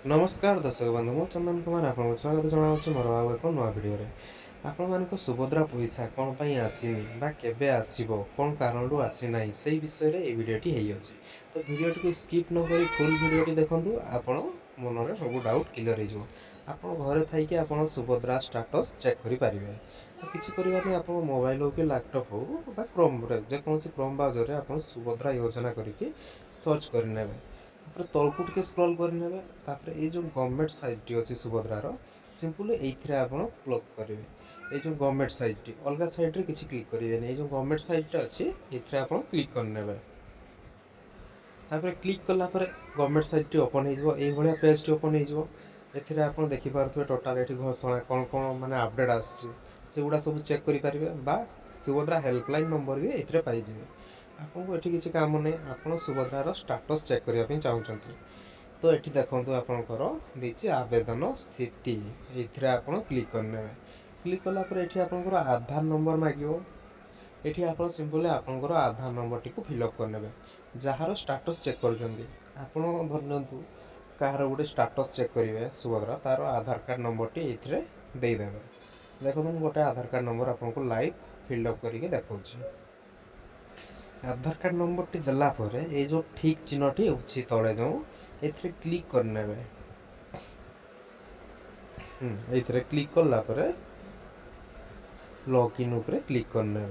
नमस्कार दर्शक बंधु मु चंदन कुमार आपको स्वागत जनावि मोर आउ एक नुआ भिडियो आपण सुभद्रा पैसा कौन पर आसनी केबे आसो कौन कारण आसी ना से विषय में भिडियोटी होती तो भिडियोटी स्किप न करी फुल भिडियोटी देखूँ आपण मन में सब डाउट क्लियर हो घरे थी आप सुभद्रा स्टेटस चेक करेंगे तो किसी करवानी आप मोबाइल हो कि लैपटॉप हो क्रोम जेकोसी क्रोम ब्राउजर आप सुभद्रा योजना करके सर्च करने तलकू टे स्क्रॉल करने ये जो गवर्नमेंट साइट अच्छी सुभद्रार सिंपल ये आप क्लिक करेंगे ये जो गवर्नमेंट साइट अलग साइट रे किसी क्लिक करेंगे ये जो गवर्नमेंट साइट अच्छी ये आप क्लिक करने क्लिक कलापर गवर्नमेंट साइट ओपन हो पेज टी ओपन हो आप देखिपे टोटाल ये घोषणा कौन कौन माने अपडेट आसगुड़ा सब चेक करेंगे सुभद्रा हेल्पलाइन नंबर भी ये पाइबे आपको ये किसी काम नहीं आप सुभद्रार स्टेटस चेक करने चाहते तो ये देखो आपंकर देती आवेदन स्थिति ये आप क्लिक करने क्लिक कलापर ये आपंकर आधार नंबर मांगो ये आप सिंपल आपंकर आधार नंबर टी फिलअप करने जार स्टेटस चेक कर धरनु कहार गोटे स्टेटस चेक करेंगे सुभद्रा तार आधार कार्ड नंबर टी ये देदेवे देखो गोटे आधार कार्ड नंबर आपको लाइव फिलअप करके देखा आधार कार्ड नंबर टी देलापर ये जो ठीक चिन्हटी अच्छी तले जो ये क्लिक करने ये क्लिक कलापर लॉगिन उपरे क्लिक करने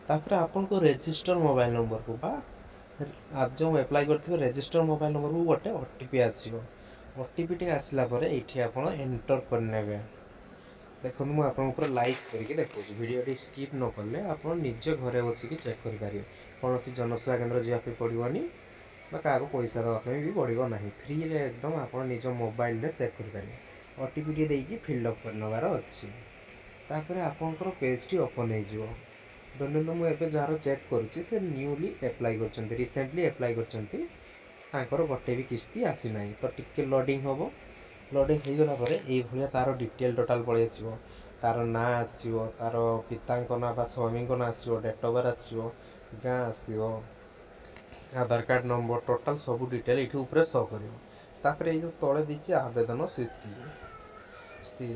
तापर आपन को रजिस्टर मोबाइल नंबर को बा आज जो अप्लाई करथिबे रजिस्टर मोबाइल नंबर को गोटे ओटीपी आसीबो ओटीपी टी आसला परे एठी आपन एंटर करने देखो मुझे आपको लाइक करके देखो वीडियो टी स्किप न कले आप निज घरे बसिक चेक करेंगे कौन सी जनसेवा केन्द्र जावाई पड़ोनी क्या पैसा देवाई भी पड़ो ना फ्री रे एकदम आप निज मोबाइल रे चेक करेंगे ओटीपी टी देकी फिलअप करनबार अच्छी तापर आपंकर पेज टी ओपन हो धरनु मुझे जार चेक करुच्ची से न्यूली एप्लाई कर रिसेंटली एप्लाई कर गोटे भी किस्ती आसी ना तो टिके लोडिंग हम लोडिंग हो गला ये तार डिटेल टोटाल पलि आसो तार ना आसो तार पिता ना स्वामी ना आसो डेट ऑफ बर्थ आसो गाँ आसो आधार कार्ड नंबर टोटाल सब डिटेल ये ऊपर शो कर ये जो तले दीची आवेदन स्थिति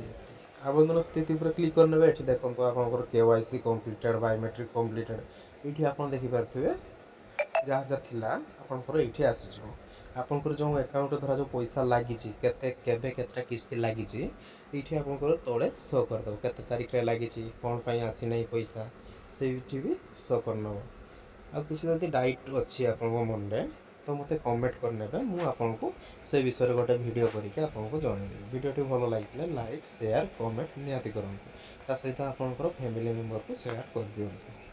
आवेदन स्थिति पर क्लिक करने ये देखो आप केवाईसी कंप्लीटेड बायोमेट्रिक कंप्लीटेड ये आप देखिपे जहाँ जहाँ थिला आपंकर ये आसी आपंकर जो अकाउंट धरा जो पैसा लगी केते किस्ती लगी ये आपंकर तले शो करदेव केते तारीख में लगी कौन पर आसी ना पैसा से भी शो करने आ किसी जब डाउट अच्छी आप मन में तो मत कमेंट करने मुझे आपको से विषय गोटे वीडियो करके आपको जनईदेवी वीडियो भल लगे लाइक शेयर कमेंट निहाती करूँ ता सहित आपंकर फैमिली मेंबर को शेयर कर दिखाँ।